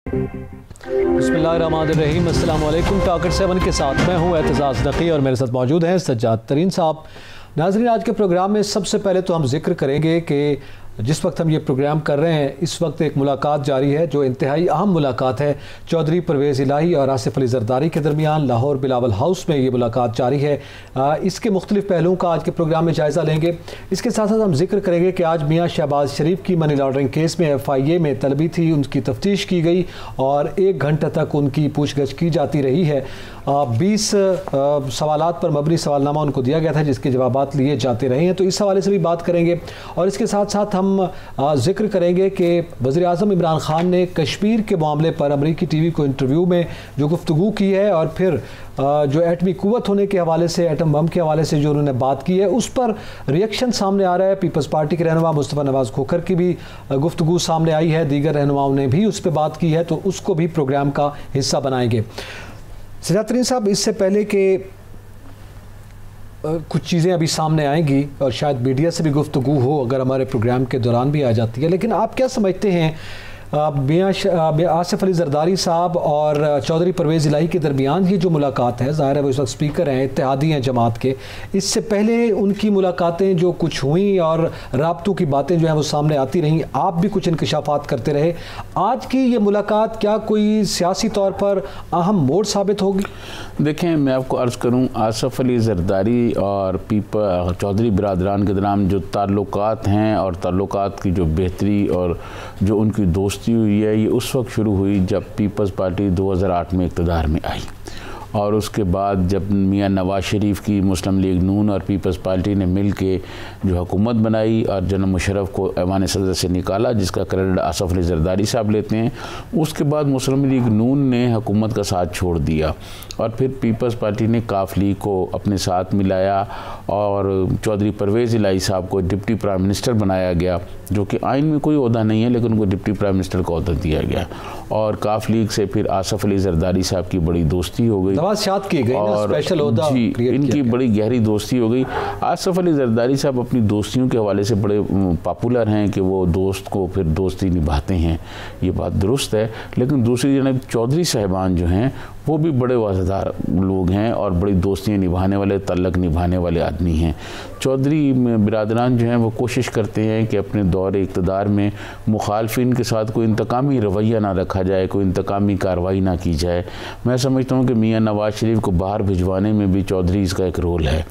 बिस्मिल्लाहिर्रहमानिर्रहीम। अस्सलाम वालेकुम। टॉकर 7 के साथ मैं हूँ एतजाज़ नक़ी और मेरे साथ मौजूद हैं सज्जाद तरीन साहब। नाज़रीन, आज के प्रोग्राम में सबसे पहले तो हम जिक्र करेंगे कि जिस वक्त हम ये प्रोग्राम कर रहे हैं इस वक्त एक मुलाकात जारी है जो इंतहाई अहम मुलाकात है। चौधरी परवेज़ इलाही और आसिफ अली ज़रदारी के दरमियान लाहौर बिलावल हाउस में ये मुलाकात जारी है। इसके मुख्तलिफ पहलुओं का आज के प्रोग्राम में जायज़ा लेंगे। इसके साथ साथ हम जिक्र करेंगे कि आज मियाँ शहबाज शरीफ की मनी लॉन्ड्रिंग केस में FIA में तलबी थी, उनकी तफ्तीश की गई और 1 घंटे तक उनकी पूछगछ की जाती रही है। 20 सवालात पर मबनी सवालनामा उनको दिया गया था जिसके जवाबात लिए जाते रहे हैं, तो इस हवाले से भी बात करेंगे। और इसके साथ साथ हम जिक्र करेंगे कि वज़ीर-ए-आज़म इमरान खान ने कश्मीर के मामले पर अमरीकी TV को इंटरव्यू में जो गुफ्तगू की है और फिर जो एटमी कुव्वत होने के हवाले से, एटम बम के हवाले से जो उन्होंने बात की है उस पर रिएक्शन सामने आ रहा है। पीपल्स पार्टी के रहनुमा मुस्तफ़ा नवाज़ खोखर की भी गुफ्तगू सामने आई है, दीगर रहनुमाओं ने भी उस पर बात की है, तो उसको भी प्रोग्राम का हिस्सा बनाएंगे। सज्जाद तरीन साहब, इससे पहले कि कुछ चीज़ें अभी सामने आएंगी और शायद मीडिया से भी गुफ्तगू हो, अगर हमारे प्रोग्राम के दौरान भी आ जाती है, लेकिन आप क्या समझते हैं मियाँ आसिफ अली ज़रदारी साहब और चौधरी परवेज़ इलाही के दरमियान ही जो मुलाकात है, ज़ाहिर है वो इस वक्त स्पीकर हैं, इत्तेहादी हैं जमात के, इससे पहले उनकी मुलाकातें जो कुछ हुई और राब्तों की बातें जो हैं वो सामने आती रहीं, आप भी कुछ इंकशाफात करते रहे, आज की ये मुलाकात क्या कोई सियासी तौर पर अहम मोड़ साबित होगी? देखें, मैं आपको अर्ज़ करूँ, आसिफ अली ज़रदारी और चौधरी बिरादरान के दरमियान जो ताल्लुकात हैं और ताल्लुकात की जो बेहतरी और जो उनकी दोस्ती हुई है, ये उस वक्त शुरू हुई जब पीपल्स पार्टी 2008 में इक़्तिदार में आई और उसके बाद जब मियाँ नवाज़ शरीफ की मुस्लिम लीग नून और पीपल्स पार्टी ने मिल के जो हुकूमत बनाई और जनरल मुशर्रफ को ऐवान सदर से निकाला, जिसका क्रेडिट आसिफ अली ज़रदारी साहब लेते हैं, उसके बाद मुस्लिम लीग नून ने हुकूमत का साथ छोड़ दिया और फिर पीपल्स पार्टी ने काफ लीग को अपने साथ मिलाया और चौधरी परवेज़ इलाही साहब को डिप्टी प्राइम मिनिस्टर बनाया गया, जो कि आइन में कोई ओहदा नहीं है लेकिन उनको डिप्टी प्राइम मिनिस्टर का ओहदा दिया गया और काफ लीग से फिर आसिफ अली ज़रदारी साहब की बड़ी दोस्ती हो गई की गई और स्पेशल ओहदा जी इनकी बड़ी गहरी दोस्ती हो गई। आसिफ अली ज़रदारी साहब अपनी दोस्तियों के हवाले से बड़े पॉपुलर हैं कि वो दोस्त को फिर दोस्ती निभाते हैं, ये बात दुरुस्त है, लेकिन दूसरी जनाब चौधरी साहिबान जो हैं वो भी बड़े वज़ादार लोग हैं और बड़ी दोस्तियाँ निभाने वाले, तल्लक निभाने वाले आदमी हैं। चौधरी बिरादरान जो हैं वो कोशिश करते हैं कि अपने दौर इक़्तिदार में मुखालफिन के साथ कोई इंतकामी रवैया ना रखा जाए, कोई इंतकामी कार्रवाई ना की जाए। मैं समझता हूँ कि मियाँ नवाज़ शरीफ को बाहर भिजवाने में भी चौधरी इसका एक रोल है,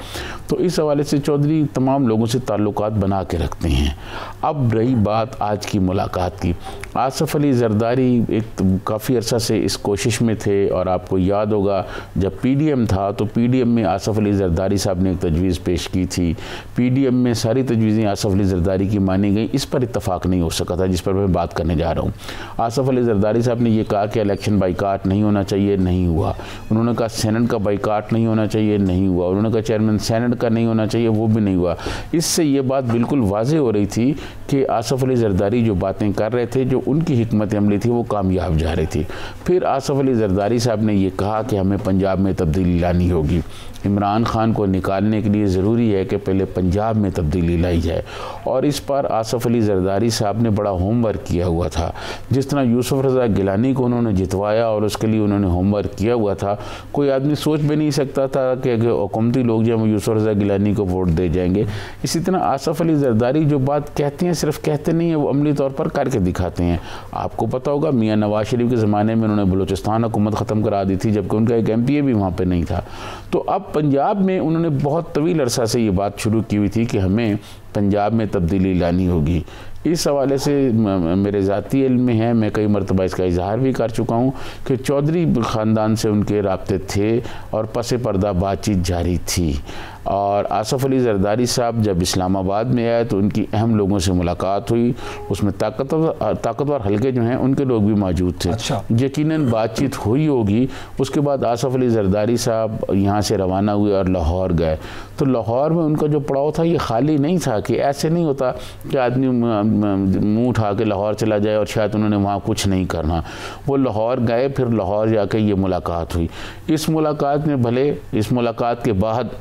तो इस हवाले से चौधरी तमाम लोगों से ताल्लुकात बना के रखते हैं। अब रही बात आज की मुलाकात की, आसिफ अली ज़रदारी एक काफ़ी अरसा से इस कोशिश में थे और आपको याद होगा जब PDM था तो PDM में आसिफ अली ज़रदारी साहब ने एक तजवीज़ पेश की थी। PDM में सारी तजवीज़ें आसिफ अली ज़रदारी की मानी गई, इस पर इत्तफाक नहीं हो सका था जिस पर मैं बात करने जा रहा हूँ। आसिफ अली ज़रदारी साहब ने यह कहा कि इलेक्शन बाइकाट नहीं होना चाहिए, नहीं हुआ। उन्होंने कहा सेनेट का बाइकाट नहीं होना चाहिए, नहीं हुआ। उन्होंने कहा चेयरमैन सेनेट का नहीं होना चाहिए, वो भी नहीं हुआ। इससे ये बात बिल्कुल वाज़ेह हो रही थी कि आसिफ अली ज़रदारी जो बातें कर रहे थे, जो उनकी हिकमत अमली थी, वो कामयाब जा रही थी। फिर आसिफ अली ज़रदारी साहब ने ये कहा कि हमें पंजाब में तब्दीली लानी होगी, इमरान खान को निकालने के लिए ज़रूरी है कि पहले पंजाब में तब्दीली लाई जाए और इस पर आसिफ अली ज़रदारी साहब ने बड़ा होमवर्क किया हुआ था। जिस तरह यूसुफ रज़ा गिलानी को उन्होंने जितवाया और उसके लिए उन्होंने होमवर्क किया हुआ था, कोई आदमी सोच भी नहीं सकता था कि अगर हुकूमती लोग जो हम यूसुफ रज़ा गिलानी को वोट दे जाएंगे। इसी तरह आसिफ अली ज़रदारी जो बात कहते हैं सिर्फ कहते नहीं हैं, वो अमली तौर पर करके दिखाते हैं। आपको पता होगा मियाँ नवाज़ शरीफ के ज़माने में उन्होंने बलूचिस्तान हुकूमत ख़त्म करा दी थी, जबकि उनका एक MPA भी वहाँ पर नहीं था। तो अब पंजाब में उन्होंने बहुत तवील अरसा से ये बात शुरू की हुई थी कि हमें पंजाब में तब्दीली लानी होगी। इस हवाले से मेरे ज़ाती इल्म में है, मैं कई मरतबा इसका इजहार भी कर चुका हूँ कि चौधरी ख़ानदान से उनके राब्ते थे और पसे पर्दा बातचीत जारी थी। और आसिफ अली ज़रदारी साहब जब इस्लामाबाद में आए तो उनकी अहम लोगों से मुलाकात हुई, उसमें ताकतवर हल्के जो हैं उनके लोग भी मौजूद थे। अच्छा। यकीनन बातचीत हुई होगी। उसके बाद आसिफ अली ज़रदारी साहब यहाँ से रवाना हुए और लाहौर गए, तो लाहौर में उनका जो पड़ाव था ये खाली नहीं था कि ऐसे नहीं होता कि आदमी मुँह उठा के लाहौर चला जाए और शायद उन्होंने वहाँ कुछ नहीं करना। वो लाहौर गए, फिर लाहौर जाके ये मुलाकात हुई। इस मुलाकात में भले इस मुलाकात के बाद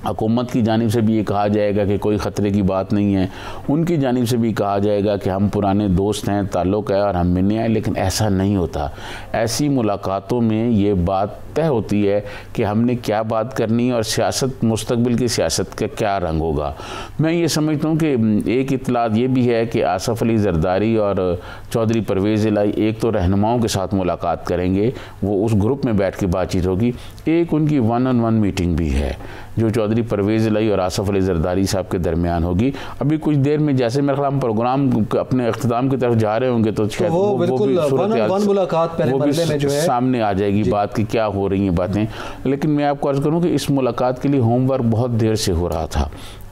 हुकूमत की जानिब से भी ये कहा जाएगा कि कोई ख़तरे की बात नहीं है, उनकी जानिब से भी कहा जाएगा कि हम पुराने दोस्त हैं, ताल्लुक़ है और हम मिलने आए, लेकिन ऐसा नहीं होता। ऐसी मुलाकातों में ये बात तय होती है कि हमने क्या बात करनी है और सियासत, मुस्तकबिल की सियासत का क्या रंग होगा। मैं ये समझता हूँ कि एक इत्तलात ये भी है कि आसफ़ अली ज़रदारी और चौधरी परवेज़ इलाही एक तो रहनुमाओं के साथ मुलाकात करेंगे, वो उस ग्रुप में बैठ के बातचीत होगी। एक उनकी 1-on-1 मीटिंग भी है जो चौधरी परवेज़ इलाही और आसफ़ अली ज़रदारी साहब के दरमियान होगी। अभी कुछ देर में जैसे मेरे ख्याल प्रोग्राम अपने अख्ताम की तरफ जा रहे होंगे तो शायद वो भी मुलाकात पहले मरहले में जो है सामने आ जाएगी बात की क्या हो रही हैं बातें। लेकिन मैं आपको अर्ज़ करूँ कि इस मुलाकात के लिए होमवर्क बहुत देर से हो रहा था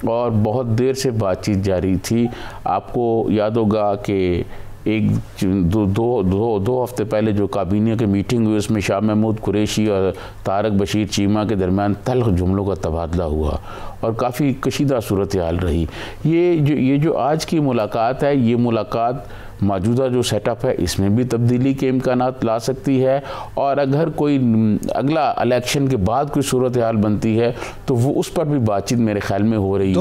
और बहुत देर से बातचीत जारी थी। आपको याद होगा कि एक दो हफ्ते पहले जो काबीना की मीटिंग हुई उसमें शाह महमूद कुरैशी और तारक बशीर चीमा के दरमियान तल्ख जुमलों का तबादला हुआ और काफ़ी कशीदा सूरत हाल रही। ये जो आज की मुलाकात है, ये मुलाकात मौजूदा जो सेटअप है इसमें भी तब्दीली के इम्कानात ला सकती है और अगर कोई अगला इलेक्शन के बाद कोई सूरत हाल बनती है तो वो उस पर भी बातचीत मेरे ख्याल में हो रही होगी।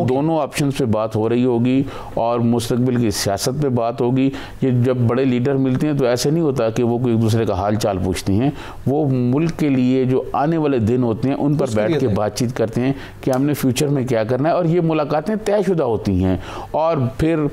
दोनों ऑप्शन पे बात हो रही होगी और मुस्तकबिल की सियासत पे बात होगी। ये जब बड़े लीडर मिलते हैं तो ऐसे नहीं होता कि वो कोई एक दूसरे का हाल चाल पूछते हैं, वो मुल्क के लिए जो आने वाले दिन होते हैं उन पर बैठ के बातचीत करते हैं कि हमने फ्यूचर में क्या करना है। और ये मुलाकातें तयशुदा होती हैं और फिर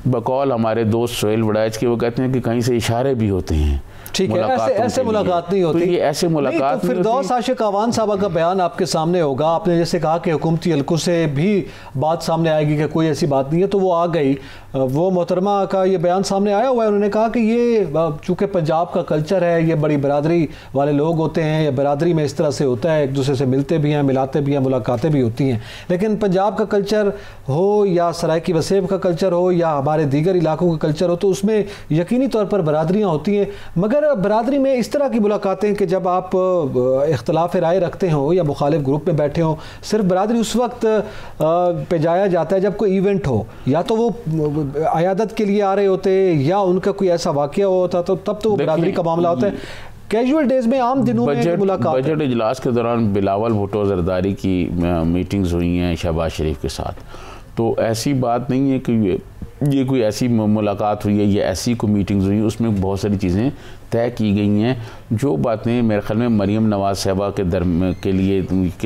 बकौल हमारे दोस्त सोहेल वड़ाइच के वो कहते हैं कि कहीं से इशारे भी होते हैं। ठीक है, ऐसे मुलाकात नहीं होती। तो ये ऐसे मुलाकात तो फिरदौस आशिक अवान साहब का बयान आपके सामने होगा। आपने जैसे कहा कि हुकूमती हल्कों से भी बात सामने आएगी कि कोई ऐसी बात नहीं है, तो वो आ गई। वो मोहतरमा का ये बयान सामने आया हुआ है। उन्होंने कहा कि ये चूँकि पंजाब का कल्चर है, ये बड़ी बरादरी वाले लोग होते हैं, ये बरादरी में इस तरह से होता है, एक दूसरे से मिलते भी हैं, मिलाते भी हैं, मुलाकातें भी होती हैं। लेकिन पंजाब का कल्चर हो या सरायकी वसेब का कल्चर हो या हमारे दीगर इलाकों का कल्चर हो, तो उसमें यकीनी तौर पर बरादरियाँ होती हैं। मगर बरादरी में इस तरह की मुलाकातें कि जब आप इख्तलाफ राय रखते हो या मुखालिफ ग्रुप में बैठे हो, सिर्फ बरादरी उस वक्त पे जाया जाता है जब कोई इवेंट हो, या तो वो अयादत के लिए आ रहे होते या उनका कोई ऐसा वाक़या होता तो तब तो वो बरादरी का मामला होता है। कैजुअल डेज में, आम दिनों में मुलाकात। बजट इजलास के दौरान बिलावल भुट्टो ज़रदारी की मीटिंग्स हुई हैं शहबाज शरीफ के साथ, तो ऐसी बात नहीं है कि ये कोई ऐसी मुलाकात हुई है या ऐसी कोई मीटिंग्स हुई, उसमें बहुत सारी चीज़ें तय की गई हैं। जो बातें मेरे ख्याल में मरीम नवाज़ साहबा के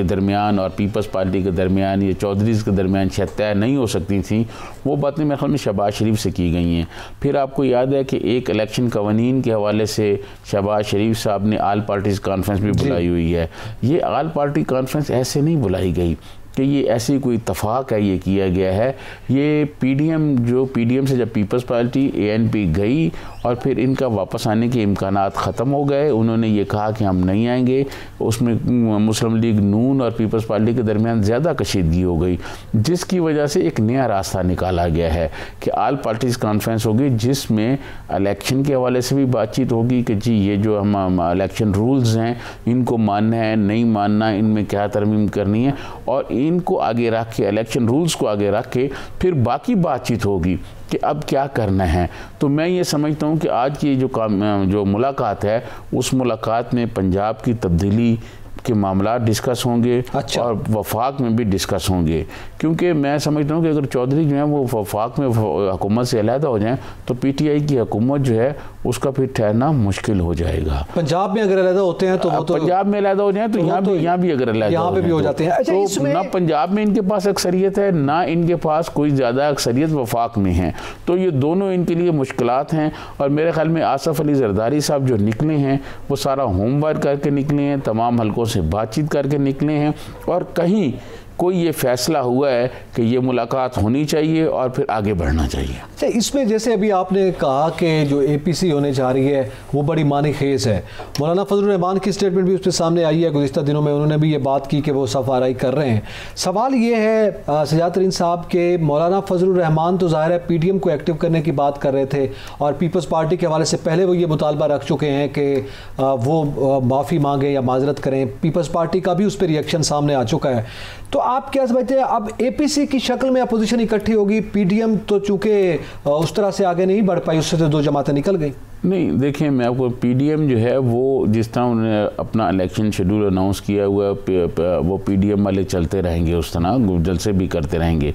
दरमियान और पीपल्स पार्टी के दरमियान या चौधरीज़ के दरमियान शायद तय नहीं हो सकती थी, वो बातें मेरे ख्याल में शहबाज शरीफ से की गई हैं। फिर आपको याद है कि एक इलेक्शन कवानीन के हवाले से शहबाज शरीफ साहब ने आल पार्टीज़ कॉन्फ्रेंस भी बुलाई हुई है। ये आल पार्टी कॉन्फ्रेंस ऐसे नहीं बुलाई गई कि ये ऐसी कोई इत्तफाक है, ये किया गया है। ये पीडीएम से जब पीपल्स पार्टी एएनपी गई और फिर इनका वापस आने के इम्कानात ख़त्म हो गए, उन्होंने ये कहा कि हम नहीं आएंगे, उसमें मुस्लिम लीग नून और पीपल्स पार्टी के दरमियान ज़्यादा कशीदगी हो गई, जिसकी वजह से एक नया रास्ता निकाला गया है कि आल पार्टीज़ कॉन्फ्रेंस होगी, जिसमें इलेक्शन के हवाले से भी बातचीत होगी कि जी ये जो हम इलेक्शन रूल्स हैं इनको मानना है, नहीं मानना, इनमें क्या तरमीम करनी है, और इनको आगे रख के, इलेक्शन रूल्स को आगे रख के फिर बाकी बातचीत होगी कि अब क्या करना है। तो मैं ये समझता हूँ कि आज की जो मुलाकात है, उस मुलाकात में पंजाब की तब्दीली के मामला डिस्कस होंगे। अच्छा। और वफाक में भी डिस्कस होंगे, क्योंकि मैं समझता हूँ कि अगर चौधरी जो है वो वफाक में हुकूमत से अलहदा हो जाएं तो पीटीआई की हुकूमत जो है उसका फिर ठहरना मुश्किल हो जाएगा। पंजाब में अगर अलहदा होते हैं तो वो तो पंजाब में अलहदा हो जाए तो यहाँ भी अगर अलहदा हो जाते हैं। अच्छा, तो ना पंजाब में इनके पास अक्सरियत है, ना इनके पास कोई ज़्यादा अक्सरियत वफाक में है, तो ये दोनों इनके लिए मुश्किलात हैं। और मेरे ख्याल में आसफ़ अली ज़रदारी साहब जो निकले हैं वो सारा होमवर्क करके निकले हैं, तमाम हल्कों से बातचीत करके निकले हैं, और कहीं कोई ये फैसला हुआ है कि ये मुलाकात होनी चाहिए और फिर आगे बढ़ना चाहिए। अच्छा, इसमें जैसे अभी आपने कहा कि जो एपीसी होने जा रही है वो बड़ी मानी खेज़ है, मौलाना फजलुर रहमान की स्टेटमेंट भी उस पर सामने आई है गुज़िश्ता दिनों में, उन्होंने भी ये बात की कि वो सफ़ाराई कर रहे हैं। सवाल ये है सजाद तरीन साहब के मौलाना फजलुर रहमान तो ज़ाहिर है पीटीएम को एक्टिव करने की बात कर रहे थे और पीपल्स पार्टी के हवाले से पहले वो ये मुतालबा रख चुके हैं कि वो माफ़ी मांगे या माजरत करें। पीपल्स पार्टी का भी उस पर रिएक्शन सामने आ चुका है। तो आप क्या समझते हैं अब एपीसी की शक्ल में अपोजिशन इकट्ठी होगी? पीडीएम तो चूंकि उस तरह से आगे नहीं बढ़ पाई, उससे तो दो जमातें निकल गई। नहीं, देखिए मैं आपको पीडीएम जो है वो जिस तरह उन्होंने अपना इलेक्शन शेड्यूल अनाउंस किया हुआ है वो पीडीएम वाले चलते रहेंगे, उस तरह जलसे भी करते रहेंगे।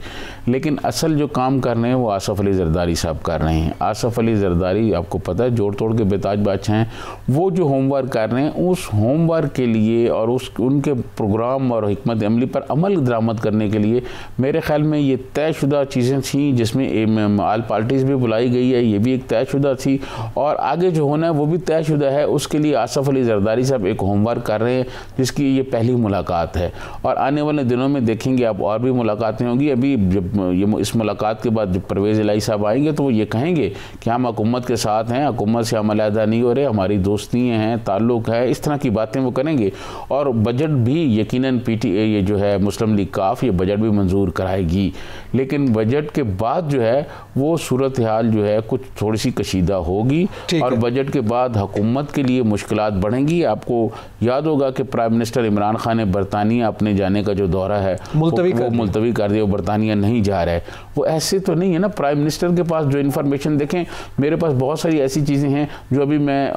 लेकिन असल जो काम कर रहे हैं वो आसफ़ अली ज़रदारी साहब कर रहे हैं। आसफ़ अली ज़रदारी आपको पता है जोड़ तोड़ के बेताज बादशाह हैं। वो जो होमवर्क कर रहे हैं उस होमवर्क के लिए और उनके प्रोग्राम और हिकमत अमली पर अमल दरामद करने के लिए मेरे ख्याल में ये तयशुदा चीज़ें थी, जिसमें आल पार्टीज़ भी बुलाई गई है, ये भी एक तयशुदा थी और आगे जो होना है वो भी तयशुदा है। उसके लिए आसफ़ अली ज़रदारी साहब एक होमवर्क कर रहे हैं जिसकी ये पहली मुलाकात है और आने वाले दिनों में देखेंगे आप और भी मुलाकातें होंगी। अभी जब ये इस मुलाकात के बाद जब परवेज़ इलाही साहब आएंगे तो वो ये कहेंगे कि हम हुकूमत के साथ हैं, हुकूमत से हम अलहदा नहीं हो रहे, हमारी दोस्तियाँ हैं, ताल्लुक़ है, इस तरह की बातें वो करेंगे। और बजट भी यकीनन पीटीए ये जो है मुस्लिम लीग काफ ये बजट भी मंजूर कराएगी। लेकिन बजट के बाद जो है वो सूरत हाल जो है कुछ थोड़ी सी कशीदा होगी और बजट के बाद हुकूमत के लिए मुश्किलात बढ़ेंगी। आपको याद होगा कि प्राइम मिनिस्टर इमरान खान ने बरतानिया अपने जाने का जो दौरा है वो मुलतवी कर दिया, वो बरतानिया नहीं जा रहा है। वो ऐसे तो नहीं है ना, प्राइम मिनिस्टर के पास जो इन्फॉर्मेशन, देखें मेरे पास बहुत सारी ऐसी चीज़ें हैं जो अभी मैं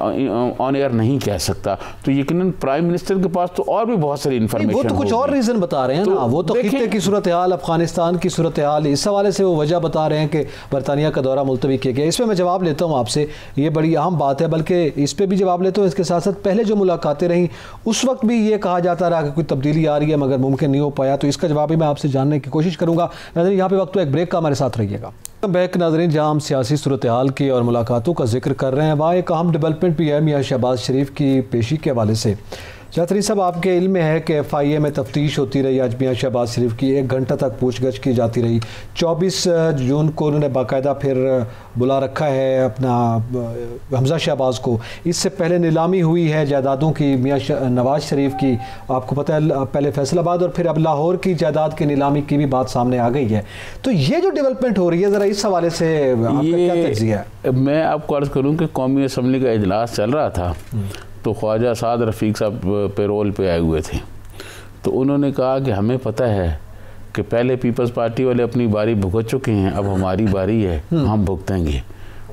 ऑन एयर नहीं कह सकता, तो यकीनन प्राइम मिनिस्टर के पास तो और भी बहुत सारी इन्फॉर्मेशन। वो तो कुछ और रीज़न बता रहे हैं ना, वो तो खित्ते की सूरत हाल, अफगानिस्तान की सूरत हाल, इस हवाले से वो वजह बता रहे हैं कि बरतानिया का दौरा मुलतवी किया गया। इसमें मैं जवाब लेता हूँ आपसे, ये बड़ी अहम बात है, बल्कि इस पर भी जवाब लेता हूँ। इसके साथ साथ पहले जो मुलाकातें रहीं उस वक्त भी ये कहा जाता रहा कि कोई तब्दीली आ रही है मगर मुमकिन नहीं हो पाया, तो इसका जवाब भी मैं आपसे जानने की कोशिश करूँगा। नाज़रीन यहाँ पे वक्त तो एक ब्रेक का, हमारे साथ रहिएगा। बैक नाज़रीन, जहाँ हम सियासी सूरत हाल की और मुलाकातों का जिक्र कर रहे हैं वहाँ एक अहम डेवलपमेंट भी है मियाँ शहबाज शरीफ की पेशी के हवाले से। जातरी साहब, आपके इल्म में है कि FIA में तफ्तीश होती रही, आज मियाँ शहबाज शरीफ की 1 घंटा तक पूछगछ की जाती रही। 24 जून को उन्होंने बाकायदा फिर बुला रखा है अपना हमजा शहबाज को। इससे पहले नीलामी हुई है जायदादों की मियाँ नवाज शरीफ की, आपको पता है पहले फैसलाबाद और फिर अब लाहौर की जायदाद की नीलामी की भी बात सामने आ गई है। तो ये जो डेवलपमेंट हो रही है, ज़रा इस हवाले से आपका क्या तज्ज़िया है? मैं आपको अर्ज़ करूँ कि कौमी असम्बली का इजलास चल रहा था तो ख्वाजा साद रफ़ीक साहब पेरोल पे आए हुए थे, तो उन्होंने कहा कि हमें पता है कि पहले पीपल्स पार्टी वाले अपनी बारी भुगत चुके हैं, अब हमारी बारी है, हम भुगतेंगे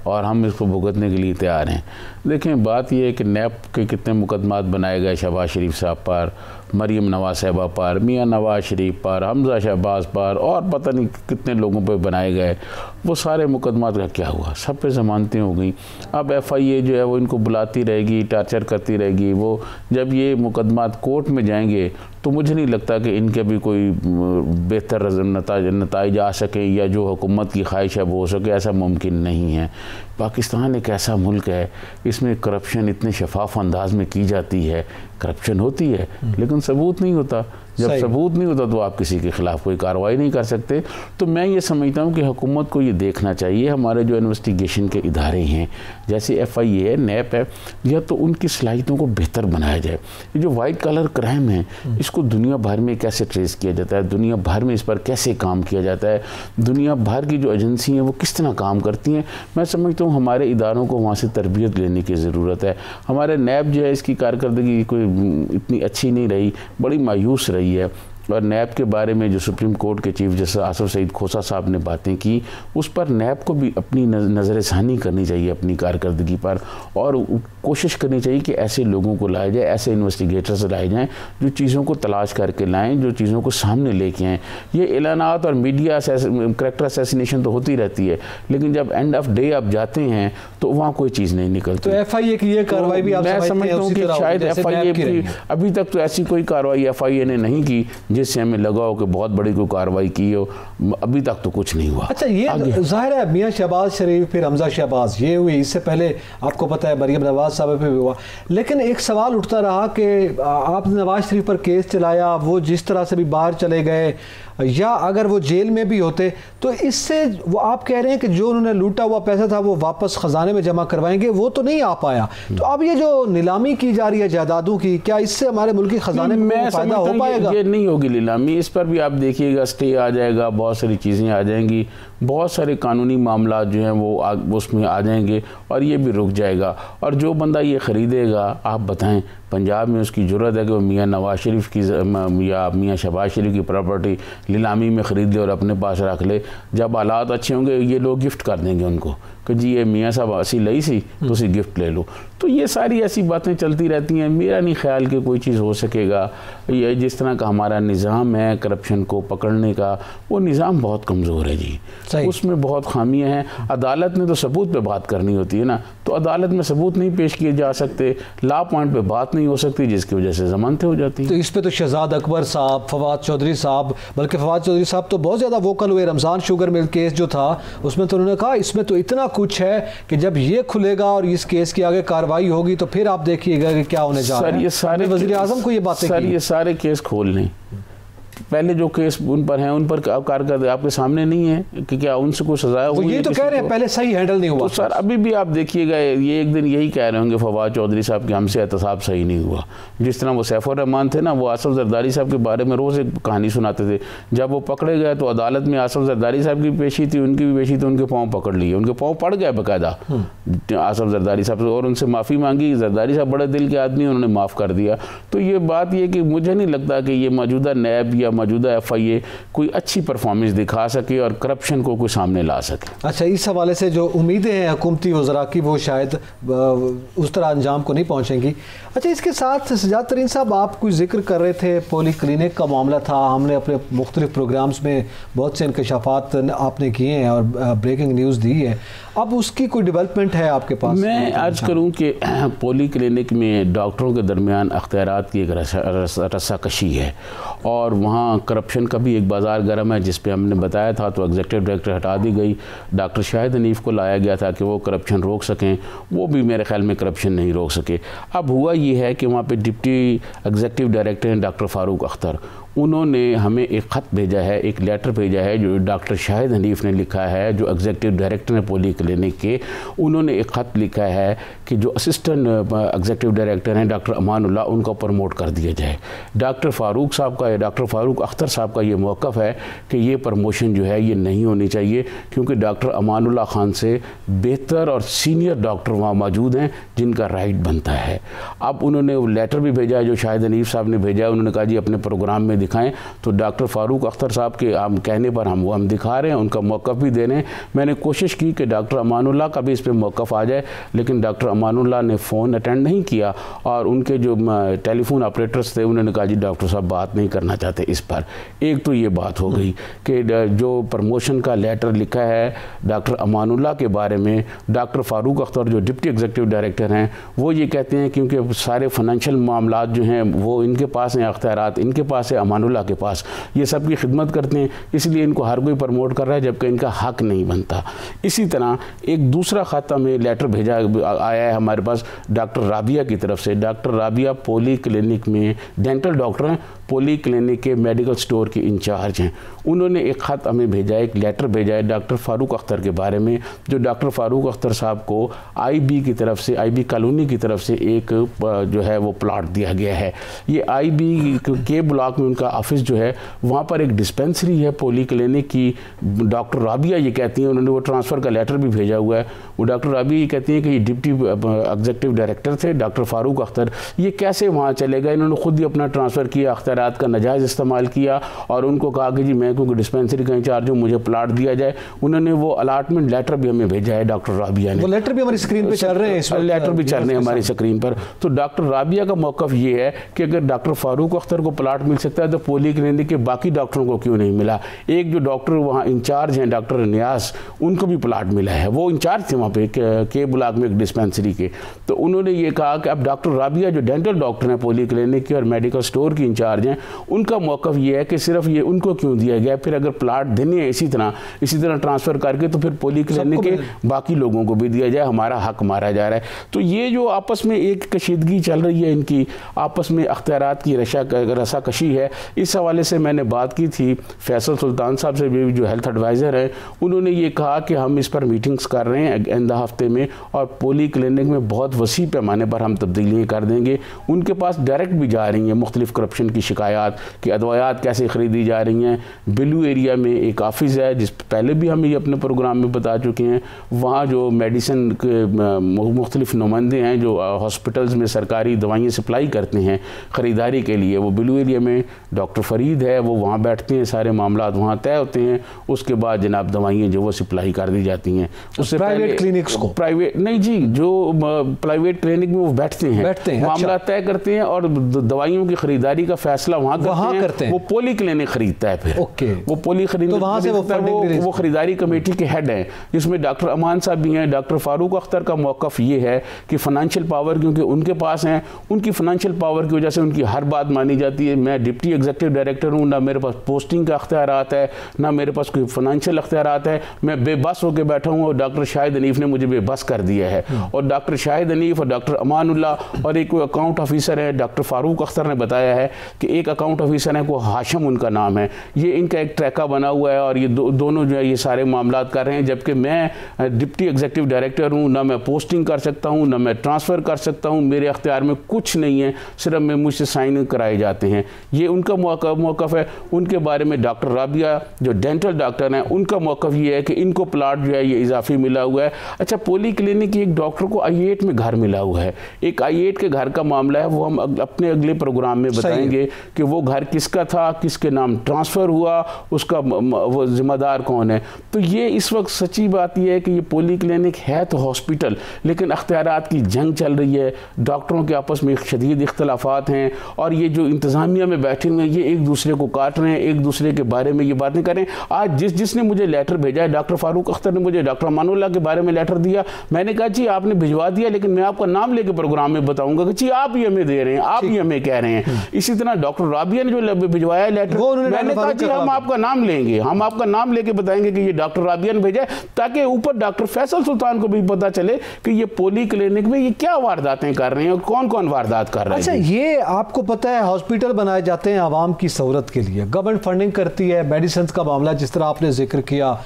और हम इसको भुगतने के लिए तैयार हैं। देखें बात यह है कि नैब के कितने मुकदमात बनाए गए शहबाज शरीफ साहब पर, मरीम नवाज साहबा पर, मियाँ नवाज शरीफ पर, हमजा शहबाज पर और पता नहीं कितने लोगों पर बनाए गए। वो सारे मुकदमात का क्या हुआ? सब पे ज़मानतें हो गई। अब FIA जो है वो इनको बुलाती रहेगी, टार्चर करती रहेगी। वो जब ये मुकदमात कोर्ट में जाएंगे तो मुझे नहीं लगता कि इनके भी कोई बेहतर नताइज आ सके या जो हुकूमत की ख्वाहिश है वो हो सके, ऐसा मुमकिन नहीं है। पाकिस्तान एक ऐसा मुल्क है, इसमें करप्शन इतने शफाफ अंदाज में की जाती है, करप्शन होती है लेकिन सबूत नहीं होता। जब सबूत नहीं होता तो आप किसी के ख़िलाफ़ कोई कार्रवाई नहीं कर सकते। तो मैं ये समझता हूँ कि हुकूमत को ये देखना चाहिए हमारे जो इन्वेस्टिगेशन के इदारे हैं जैसे FIA है, नैप है, या तो उनकी सलाहियतों को बेहतर बनाया जाए। ये जो वाइट कलर क्राइम है इसको दुनिया भर में कैसे ट्रेस किया जाता है, दुनिया भर में इस पर कैसे काम किया जाता है, दुनिया भर की जो एजेंसी हैं वो किस तरह काम करती हैं। मैं समझता हूँ हमारे इदारों को वहाँ से तरबियत लेने की ज़रूरत है। हमारे नैब जो है इसकी कारकर्दगी कोई इतनी अच्छी नहीं रही, बड़ी मायूस रही है। और नैब के बारे में जो सुप्रीम कोर्ट के चीफ जस्टिस आसिफ सईद खोसा साहब ने बातें की, उस पर नैब को भी अपनी नज़र षानी करनी चाहिए अपनी कारकर्दगी पर, और कोशिश करनी चाहिए कि ऐसे लोगों को लाया जाए, ऐसे इन्वेस्टिगेटर्स लाए जाएँ जो चीज़ों को तलाश करके लाएँ, जो चीज़ों को सामने लेके आएँ। ये ऐलानात और मीडिया करैक्टर असैसिनेशन तो होती रहती है, लेकिन जब एंड ऑफ डे आप जाते हैं तो वहाँ कोई चीज़ नहीं निकलती। तो FIA की ये कार्रवाई भी आप समझता हूँ कि शायद FIA की अभी तक तो ऐसी कोई कार्रवाई FIA ने नहीं की जिससे हमें लगा हो कि बहुत बड़ी कोई कार्रवाई की हो, अभी तक तो कुछ नहीं हुआ। अच्छा, ये जाहिर है मियाँ शहबाज शरीफ फिर हमजा शहबाज ये हुई, इससे पहले आपको पता है मरीम नवाज साहब पे भी हुआ। लेकिन एक सवाल उठता रहा कि आपने नवाज शरीफ पर केस चलाया, वो जिस तरह से भी बाहर चले गए, या अगर वो जेल में भी होते तो इससे वो आप कह रहे हैं कि जो उन्होंने लूटा हुआ पैसा था वो वापस ख़जाने में जमा करवाएंगे, वो तो नहीं आ पाया। तो अब ये जो नीलामी की जा रही है जायदादों की, क्या इससे हमारे मुल्क के ख़जाने में फ़ायदा हो पाएगा? ये नहीं होगी नीलामी, इस पर भी आप देखिएगा स्टे आ जाएगा, बहुत सारी चीज़ें आ जाएंगी, बहुत सारे कानूनी मामला जो हैं वो उसमें आ जाएंगे और ये भी रुक जाएगा। और जो बंदा ये ख़रीदेगा, आप बताएं पंजाब में उसकी ज़रूरत है कि वो मियाँ नवाज शरीफ की या मियाँ शहबाज शरीफ की प्रॉपर्टी नीलामी में ख़रीद ले और अपने पास रख ले। जब हालात अच्छे होंगे ये लोग गिफ्ट कर देंगे उनको कि जी ये मियाँ साहब असी लई सी तो उसी गिफ्ट ले लो। तो ये सारी ऐसी बातें चलती रहती हैं। मेरा नहीं ख्याल कि कोई चीज़ हो सकेगा। ये जिस तरह का हमारा निज़ाम है करप्शन को पकड़ने का, वो निज़ाम बहुत कमज़ोर है जी, उसमें बहुत खामियां हैं। अदालत ने तो सबूत पे बात करनी होती है ना, तो अदालत में सबूत नहीं पेश किए जा सकते, लॉ पॉइंट पे बात नहीं हो सकती, जिसकी वजह से ज़मानतें हो जाती हैं। तो इस पे तो शहजाद अकबर साहब, फवाद चौधरी साहब, बल्कि फवाद चौधरी साहब तो बहुत ज़्यादा वोकल हुए। रमज़ान शुगर मिल केस जो था उसमें तो उन्होंने कहा इसमें तो इतना कुछ है कि जब ये खुलेगा और इस केस की आगे कार्रवाई होगी तो फिर आप देखिएगा कि क्या होने जा रहा है। ये सारे वज़ीर आज़म को ये बातें सर, ये सारे केस खोल लें। पहले जो केस उन पर हैं उन पर कारकर्दगी आपके सामने नहीं है कि क्या उनसे कोई सजा हुई? ये तो कह रहे हैं पहले सही हैंडल नहीं हुआ। तो सर अभी भी आप देखिएगा, ये एक दिन यही कह रहे होंगे फवाद चौधरी साहब कि हमसे एहतसाब सही नहीं हुआ। जिस तरह वो सैफुर रहमान थे ना, वो आसफ जरदारी साहब के बारे में रोज़ एक कहानी सुनाते थे। जब वो पकड़े गए तो अदालत में आसफ जरदारी साहब की पेशी थी, उनकी भी पेशी थी, उनके पाँव पकड़ लिए, उनके पाँव पड़ गए बाकायदा आसफ जरदारी साहब से, और उनसे माफ़ी मांगी। जरदारी साहब बड़े दिल के आदमी, उन्होंने माफ़ कर दिया। तो ये बात ये कि मुझे नहीं लगता कि ये मौजूदा नैब या मौजूदा FIA कोई अच्छी परफॉर्मेंस दिखा सके और करप्शन को कोई सामने ला सके। अच्छा, इस हवाले से जो उम्मीदें हैं हुकूमती वज़रा की वो शायद उस तरह अंजाम को नहीं पहुंचेंगी। अच्छा, इसके साथ सज्जाद तरीन साहब आप कुछ जिक्र कर रहे थे, पॉली क्लिनिक का मामला था। हमने अपने मुख्तलिफ प्रोग्राम्स में बहुत से इंकशाफात आपने किए हैं और ब्रेकिंग न्यूज़ दी है। अब उसकी कोई डेवलपमेंट है आपके पास? मैं अर्ज करूं कि पॉली क्लिनिक में डॉक्टरों के दरमियान अख्तियारात की एक रस्साकशी है और वहाँ करप्शन का भी एक बाज़ार गर्म है, जिस पे हमने बताया था। तो एग्जीक्यूटिव डायरेक्टर हटा दी गई, डॉक्टर शाहिद हनीफ को लाया गया था कि वो करप्शन रोक सकें, वो भी मेरे ख्याल में करप्शन नहीं रोक सके। अब हुआ ये है कि वहाँ पे डिप्टी एग्जीक्यूटिव डायरेक्टर हैं डॉक्टर फ़ारूक अख्तर, उन्होंने हमें एक ख़त भेजा है, एक लेटर भेजा है जो डॉक्टर शाहिद हनीफ ने लिखा है, जो एग्जीक्यूटिव डायरेक्टर हैं पॉली क्लिनिक के। उन्होंने एक ख़त लिखा है कि जो असिस्टेंट एग्जीक्यूटिव डायरेक्टर हैं डॉक्टर अमानुल्लाह, उनको प्रमोट कर दिया जाए। डॉक्टर फ़ारूक साहब का, डॉक्टर फ़ारूक अख्तर साहब का ये मौक़िफ़ है कि ये प्रमोशन जो है ये नहीं होनी चाहिए, क्योंकि डॉक्टर अमानुल्लाह खान से बेहतर और सीनियर डॉक्टर वहाँ मौजूद हैं जिनका राइट बनता है। अब उन्होंने वो लेटर भी भेजा है जो शाहिद हनीफ साहब ने भेजा है। उन्होंने कहा जी अपने प्रोग्राम में दिखाएं, तो डॉक्टर फ़ारूक अख्तर साहब के कहने पर हम दिखा रहे हैं, उनका मौक़िफ़ भी दे रहे हैं। मैंने कोशिश की कि डॉक्टर अमानुल्लाह का भी इस पर मौक़िफ़ आ जाए, लेकिन डॉक्टर अमानुल्लाह ने फ़ोन अटेंड नहीं किया और उनके जो टेलीफोन ऑपरेटर्स थे उन्होंने कहा जी डॉक्टर साहब बात नहीं करना चाहते इस पर। एक तो ये बात हो गई कि जो प्रमोशन का लेटर लिखा है डॉक्टर अमानुल्लाह के बारे में, डॉक्टर फ़ारूक अख्तर जो डिप्टी एग्जीक्यूटिव डायरेक्टर हैं वो ये कहते हैं क्योंकि सारे फाइनेंशियल मामलात जो हैं वो इनके पास हैं, अख्तियारात इनके पास है, अमानुल्लाह के पास, ये सब की खिदमत करते हैं, इसलिए इनको हर कोई प्रमोट कर रहा है जबकि इनका हक नहीं बनता। इसी तरह एक दूसरा खाता में लेटर भेजा आया है हमारे पास डॉक्टर राबिया की तरफ से। डॉक्टर राबिया पॉली क्लिनिक में डेंटल डॉक्टर हैं, पॉली क्लिनिक के मेडिकल स्टोर के इंचार्ज हैं। उन्होंने एक ख़त हमें भेजा है, एक लेटर भेजा है डॉक्टर फ़ारूक अख्तर के बारे में, जो डॉक्टर फ़ारूक अख्तर साहब को IB की तरफ से, IB कॉलोनी की तरफ से एक जो है वो प्लाट दिया गया है। ये IB के ब्लॉक में उनका ऑफिस जो है, वहाँ पर एक डिस्पेंसरी है पॉली क्लिनिक की। डॉक्टर राबिया ये कहती हैं, उन्होंने वो ट्रांसफ़र का लेटर भी भेजा हुआ है, वो डॉक्टर राबिया ये कहती हैं कि ये डिप्टी एग्जीक्यूटिव डायरेक्टर थे डॉक्टर फ़ारूक अख्तर, ये कैसे वहाँ चले गए? इन्होंने खुद ही अपना ट्रांसफ़र किया, अख्तियारात का नाजायज़ इस्तेमाल किया और उनको कहा कि जी मैं क्योंकि डिस्पेंसरी का इंचार्ज हूँ मुझे प्लाट दिया जाए। उन्होंने वो अलाटमेंट लेटर भी हमें भेजा है डॉक्टर राबिया ने। वो लेटर भी हमारी स्क्रीन पे चल रहे हैं, इस लेटर भी चल रहे हैं हमारी स्क्रीन पर। तो डॉक्टर राबिया का मौक़िफ़ ये है कि अगर डॉक्टर फ़ारूक अख्तर को प्लाट मिल सकता है तो पॉली क्लिनिक के बाकी डॉक्टरों को क्यों नहीं मिला? एक जो डॉक्टर वहाँ इंचार्ज हैं डॉक्टर नियाज, उनको भी प्लाट मिला है, वो इंचार्ज थे वहाँ पे के ब्लॉक में एक डिस्पेंसरी के। तो उन्होंने ये कहा कि अब डॉक्टर राबिया जो डेंटल डॉक्टर हैं पॉली क्लिनिक के और मेडिकल स्टोर की इंचार्ज हैं, उनका मौक़िफ़ ये है कि सिर्फ ये उनको क्यों दिया गया, फिर अगर प्लाट देने हैं इसी तरह ट्रांसफ़र करके तो फिर पॉली क्लिनिक के बाकी लोगों को भी दिया जाए, हमारा हक मारा जा रहा है। तो ये जो आपस में एक कशीदगी चल रही है, इनकी आपस में अख्तियारात की रसाकशी है, इस हवाले से मैंने बात की थी फैसल सुल्तान साहब से भी, जो हेल्थ एडवाइज़र हैं। उन्होंने ये कहा कि हम इस पर मीटिंग्स कर रहे हैं आइंदा हफ्ते में और पॉली क्लिनिक में बहुत वसी पैमाने पर हम तब्दीलियाँ कर देंगे। उनके पास डायरेक्ट भी जा रही हैं मुख्तलिफ करप्शन की शिकायत कि अदवायात कैसे ख़रीदी जा रही हैं। बिलू एरिया में एक ऑफिस है जिस पहले भी हम ये अपने प्रोग्राम में बता चुके हैं, वहाँ जो मेडिसिन के मुख्तलिफ नुमाइंदे हैं जो हॉस्पिटल्स में सरकारी दवाइयाँ सप्लाई करते हैं ख़रीदारी के लिए, वो बिलू एरिया में डॉक्टर फरीद है वो वहाँ बैठते हैं, सारे मामला वहाँ तय होते हैं, उसके बाद जनाब दवाइयाँ जो वो सप्लाई कर दी जाती हैं। उससे प्राइवेट क्लिनिक्स को, प्राइवेट नहीं जी, जो प्राइवेट क्लिनिक में वो बैठते हैं मामला तय करते हैं और दवाइयों की खरीदारी का फैसला वहाँ करते हैं। वो पोली क्लिनिक खरीदता है, फिर वो पोली वो खरीदारी कमेटी के हेड हैं, जिसमें डॉक्टर अमान साहब भी हैं। डॉक्टर फारूक अख्तर का मौक़िफ़ ये है कि फ़ाइनेंशियल पावर क्योंकि उनके पास हैं, उनकी फ़ाइनेंशियल पावर की वजह से उनकी हर बात मानी जाती है। मैं डिप्टी एग्जीक्यूटिव डायरेक्टर हूँ, ना मेरे पास पोस्टिंग का अख्तियारात है, ना मेरे पास कोई फ़ाइनेंशियल अख्तियारात है, मैं बेबस होकर बैठा हूँ और डॉक्टर शाहिद हनीफ ने मुझे बेबस कर दिया है। और डॉक्टर शाहिद हनीफ और डॉक्टर अमानुल्लाह और एक कोई अकाउंट ऑफिसर है, डॉक्टर फारूक अख्तर ने बताया है कि एक अकाउंट ऑफिसर है, को हाशिम उनका नाम है, ये इनका एक ट्रैका बना हुआ है और ये दोनों जो है ये सारे मामलात कर रहे हैं। जबकि मैं डिप्टी एग्जीक्यूटिव डायरेक्टर हूँ, ना मैं पोस्टिंग कर सकता हूँ, ना मैं ट्रांसफ़र कर सकता हूँ, मेरे अख्तियार में कुछ नहीं है, सिर्फ मैं मुझसे साइन कराए जाते हैं। ये उनका मौक़िफ़ है। उनके बारे में डॉक्टर राबिया जो डेंटल डॉक्टर हैं, उनका मौक़िफ़ ये है कि इनको प्लाट जो है ये इजाफी मिला हुआ है। अच्छा, पोली क्लिनिक की एक डॉक्टर को I8 में घर मिला हुआ है, एक I8 के घर का मामला है, वो हम अपने अगले प्रोग्राम में बताएंगे कि वो घर किसका था, किसके नाम ट्रांसफ़र हुआ, उसका वो ज़िम्मेदार कौन है। तो ये इस वक्त सच्ची बात यह है कि ये पोली क्लिनिक है तो हॉस्पिटल, लेकिन अख्तियारात की जंग चल रही है, डॉक्टरों के आपस में शदीद इख्तलाफात हैं और ये जो इंतज़ामिया में बैठे हुए हैं ये एक दूसरे को काट रहे हैं, एक दूसरे के बारे में ये बातें करें। आज जिसने मुझे लेटर भेजा है, डॉक्टर फारूक अख्तर ने मुझे डॉक्टर अमानुल्लाह के बारे में लेटर दिया, मैंने कहा जी आपने भिजवा दिया, लेकिन मैं आपका नाम लेके प्रोग्राम में बताऊंगा कि जी आप ही हमें दे रहे हैं, आप ही हमें कह रहे हैं। इसी तरह डॉक्टर राबिया ने जो भिजवाया लेटर, मैंने कहा जी हम आपका नाम लेंगे, हम आपका नाम लेके बताएंगे कि ये डॉक्टर राबिया ने भेजा है, ताकि ऊपर डॉक्टर फैसल सुल्तान को भी पता चले कि ये पोली क्लिनिक में ये क्या वारदातें कर रहे हैं और कौन कौन वारदात कर रहे हैं। अच्छा, ये आपको पता है हॉस्पिटल बनाए जाते हैं आवाम की सहूलत के लिए, गवर्नमेंट फंडिंग करती है, मेडिसिन का मामला जिस तरह आपने जिक्र किया,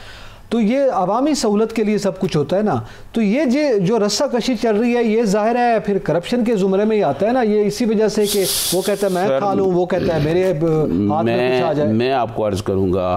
तो ये अवामी सहूलत के लिए सब कुछ होता है ना। तो ये जो रस्सा कशी चल रही है ये जाहिर है फिर करप्शन के जुमरे में ही आता है ना, ये इसी वजह से कि वो कहता है मैं खा लूँ, वो कहता है मेरे हाथ में कुछ आ जाए। मैं आपको अर्ज़ करूँगा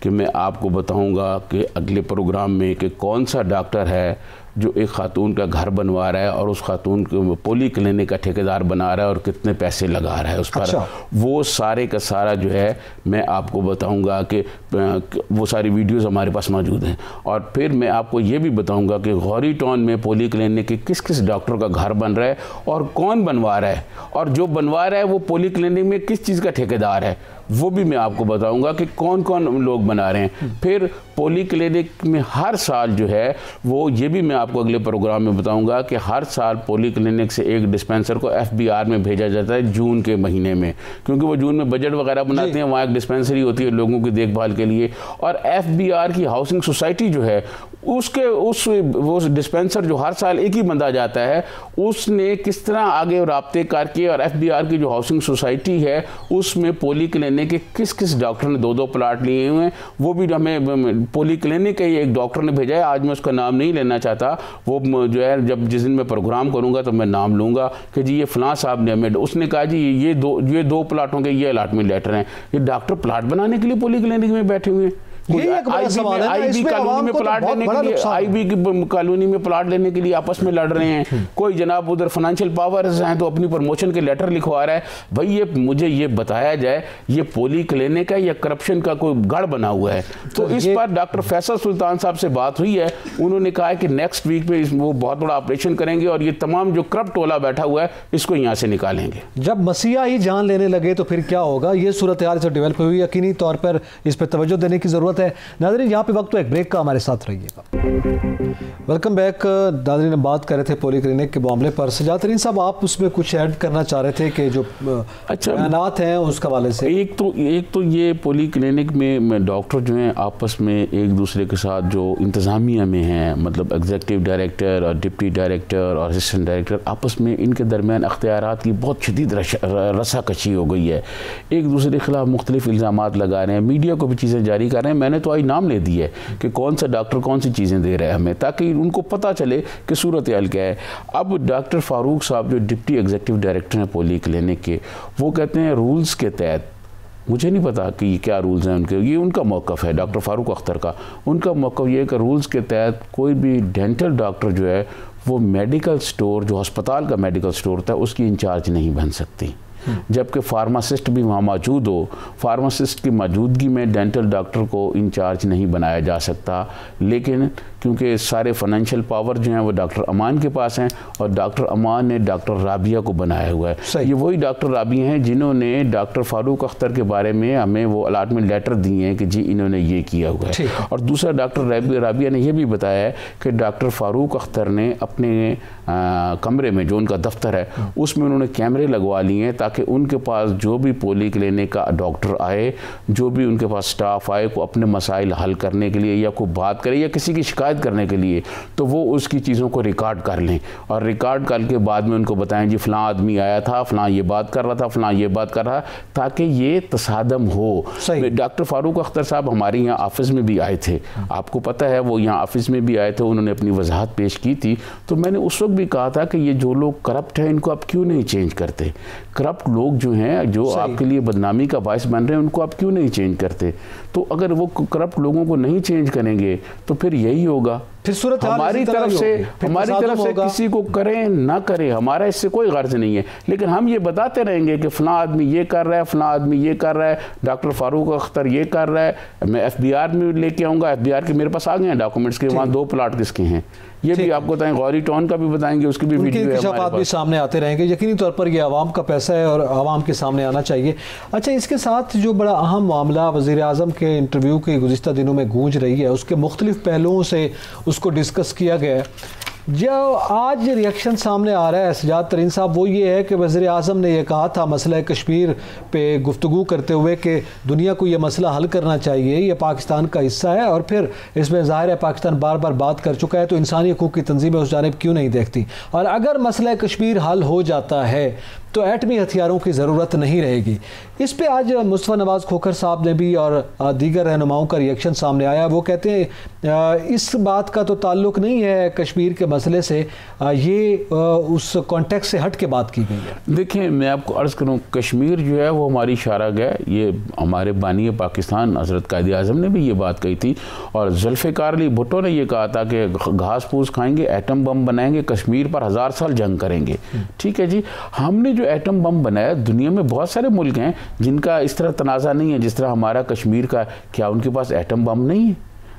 कि मैं आपको बताऊँगा कि अगले प्रोग्राम में कि कौन सा डॉक्टर है जो एक खातून का घर बनवा रहा है और उस खातून को पोली क्लिनिक का ठेकेदार बना रहा है और कितने पैसे लगा रहा है उस पर। अच्छा। वो सारे का सारा जो है मैं आपको बताऊंगा कि वो सारी वीडियोस हमारे पास मौजूद हैं। और फिर मैं आपको ये भी बताऊंगा कि गौरी टाउन में पोली क्लिनिक के किस किस डॉक्टर का घर बन रहा है और कौन बनवा रहा है, और जो बनवा रहा है वो पोली क्लिनिक में किस चीज़ का ठेकेदार है, वो भी मैं आपको बताऊंगा कि कौन कौन लोग बना रहे हैं। फिर पोली क्लिनिक में हर साल जो है वो ये भी मैं आपको अगले प्रोग्राम में बताऊंगा कि हर साल पोली क्लिनिक से एक डिस्पेंसर को FBR में भेजा जाता है जून के महीने में, क्योंकि वो जून में बजट वगैरह बनाते हैं, वहाँ एक डिस्पेंसरी होती है लोगों की देखभाल के लिए। और FBR की हाउसिंग सोसाइटी जो है वो डिस्पेंसर जो हर साल एक ही बंदा जाता है, उसने किस तरह आगे राब्ते करके, और FBR की जो हाउसिंग सोसाइटी है उसमें पोली क्लिनिक के किस किस डॉक्टर ने 2-2 प्लाट लिए हुए हैं, वो भी हमें पोली क्लिनिक के एक डॉक्टर ने भेजा है। आज मैं उसका नाम नहीं लेना चाहता, वो जो है जब जिस दिन मैं प्रोग्राम करूंगा तो मैं नाम लूँगा कि जी ये फलां साहब ने हमें, उसने कहा जी ये दो प्लाटों के ये अलॉटमेंट लेटर हैं। ये डॉक्टर प्लाट बनाने के लिए पोली क्लिनिक में बैठे हुए हैं। आईबी कॉलोनी में प्लाट लेने के लिए, आईबी की कॉलोनी में प्लाट लेने के लिए आपस में लड़ रहे हैं। कोई जनाब उधर फाइनेंशियल पावर्स हैं तो अपनी प्रमोशन के लेटर लिखवा रहा है। भाई ये मुझे ये बताया जाए ये पोली क्लिनिक है या करप्शन का कोई गढ़ बना हुआ है। तो इस पर डॉक्टर फैसल सुल्तान साहब से बात हुई है, उन्होंने कहा है कि नेक्स्ट वीक में वो बहुत बड़ा ऑपरेशन करेंगे और ये तमाम जो करप्ट टोला बैठा हुआ है इसको यहाँ से निकालेंगे। जब मसीहा ही जान लेने लगे तो फिर क्या होगा, ये सूरत हाल से डेवलप हुई, यकीनी तौर पर इस पर तवज्जो देने की ज़रूरत है। नाज़रीन यहाँ पे वक्त तो एक ब्रेक का, हमारे साथ रहिएगा। Welcome back. नाज़रीन बात कर रहे थे पोली क्लिनिक के मामले पर। सजाद तरीन साहब आप उसमें कुछ ऐड करना चाह रहे थे कि जो अच्छा बयानात हैं उसके हवाले से। एक तो ये पोली क्लिनिक में डॉक्टर जो हैं आपस में एक दूसरे के साथ जो इंतज़ामिया में हैं, मतलब एग्जीक्यूटिव डायरेक्टर और डिप्टी डायरेक्टर और असिस्टेंट डायरेक्टर, आपस में इनके दरमियान अख्तियारात की बहुत शदीद रस्साकशी हो गई है। एक दूसरे के खिलाफ मुख्तलिफ इल्ज़ामात लगा रहे हैं, मीडिया को भी चीज़ें जारी कर रहे हैं। मैंने तो आज नाम ले दी है कि कौन सा डॉक्टर कौन सी चीज़ें दे रहा है हमें, ताकि उनको पता चले कि सूरत हाल क्या है। अब डॉक्टर फारूक साहब जो डिप्टी एग्जीक्यूटिव डायरेक्टर हैं पोली क्लिनिक के, वो कहते हैं रूल्स के तहत, मुझे नहीं पता कि ये क्या रूल्स हैं उनके, ये उनका मौक़िफ़ है डॉक्टर फारूक अख्तर का। उनका मौक़िफ़ ये है कि रूल्स के तहत कोई भी डेंटल डॉक्टर जो है वो मेडिकल स्टोर, जो अस्पताल का मेडिकल स्टोर होता है, उसकी इंचार्ज नहीं बन सकती। जबकि फार्मासिस्ट भी वहाँ मौजूद हो। फार्मासिस्ट की मौजूदगी में डेंटल डॉक्टर को इंचार्ज नहीं बनाया जा सकता, लेकिन क्योंकि सारे फाइनेंशियल पावर जो हैं वो डॉक्टर अमान के पास हैं और डॉक्टर अमान ने डॉक्टर राबिया को बनाया हुआ है। ये वही डॉक्टर राबिया हैं जिन्होंने डॉक्टर फारूक अख्तर के बारे में हमें वो अलॉटमेंट लेटर दिए हैं कि जी इन्होंने ये किया हुआ है। और दूसरा डॉक्टर राबिया ने यह भी बताया है कि डॉक्टर फारूक अख्तर ने अपने कमरे में जो उनका दफ्तर है उसमें उन्होंने कैमरे लगवा लिए हैं ताकि उनके पास जो भी पोली क्लिनिक का डॉक्टर आए, जो भी उनके पास स्टाफ आए को अपने मसाइल हल करने के लिए या कोई बात करे या किसी की शिकायत करने के लिए, तो वो उसकी चीज़ों को रिकॉर्ड कर लें और रिकॉर्ड करके बाद में उनको बताएं जी फ़लाँ आदमी आया था, फ़लाँ ये बात कर रहा था, फ़लाँ ये बात कर रहा, ताकि ये तसादम हो। डॉक्टर फारूक अख्तर साहब हमारे यहाँ ऑफिस में भी आए थे, आपको पता है वो यहाँ ऑफिस में भी आए थे, उन्होंने अपनी वजाहत पेश की थी। तो मैंने उस वक्त भी कहा था कि ये जो लोग करप्ट हैं इनको आप क्यों नहीं चेंज करते। करप्ट लोग जो हैं जो आपके लिए बदनामी का बायस बन रहे हैं उनको आप क्यों नहीं चेंज करते। तो अगर वो करप्ट लोगों को नहीं चेंज करेंगे तो फिर यही होगा, फिर सूरत हमारी तरफ से किसी को करें ना करें हमारा इससे कोई गर्ज नहीं है, लेकिन हम ये बताते रहेंगे कि फलां आदमी ये कर रहा है, फलां आदमी ये कर रहा है, डॉक्टर फारूक अख्तर ये कर रहा है, मैं FBI में लेके आऊँगा, FBI के मेरे पास आ गए हैं डॉक्यूमेंट्स के, वहाँ 2 प्लाट किसके हैं ये भी आपको बताएं, गौरी टाउन का भी बताएंगे, उसकी भी वीडियो है हमारे पास। भी सामने आते रहेंगे। यकीनी तौर पर ये आवाम का पैसा है और आवाम के सामने आना चाहिए। अच्छा, इसके साथ जो बड़ा अहम मामला वज़ीर आज़म के इंटरव्यू के गुज़िश्ता दिनों में गूंज रही है, उसके मुख्तलिफ पहलुओं से उसको डिस्कस किया गया है। जो आज रिएक्शन सामने आ रहा है सज्जाद तरीन साहब, वो ये है कि वज़ीर आज़म ने यह कहा था मसला कश्मीर पे गुफ्तगू करते हुए कि दुनिया को ये मसला हल करना चाहिए, ये पाकिस्तान का हिस्सा है, और फिर इसमें ज़ाहिर है पाकिस्तान बार बार बात कर चुका है, तो इंसानी हकूक़ की तंजीमें उस जानिब क्यों नहीं देखती, और अगर मसला कश्मीर हल हो जाता है तो एटमी हथियारों की ज़रूरत नहीं रहेगी। इस पे आज मुस्तफ़ा नवाज़ खोखर साहब ने भी और दीगर रहनुमाओं का रिएक्शन सामने आया। वो कहते हैं इस बात का तो ताल्लुक़ नहीं है कश्मीर के मसले से, ये उस कॉन्टेक्स्ट से हट के बात की गई है। देखिए, मैं आपको अर्ज़ करूँ, कश्मीर जो है वो हमारी शारग है। ये हमारे बानी पाकिस्तान हज़रत कायद आज़म ने भी ये बात कही थी, और जुल्फ़िकार अली भुट्टो ने ये कहा था कि घास फूस खाएंगे, एटम बम बनाएंगे, कश्मीर पर 1000 साल जंग करेंगे। ठीक है जी, हमने जो एटम बम बनाया, दुनिया में बहुत सारे मुल्क हैं जिनका इस तरह तनाज़ा नहीं है जिस तरह हमारा कश्मीर का। क्या उनके पास एटम बम नहीं है?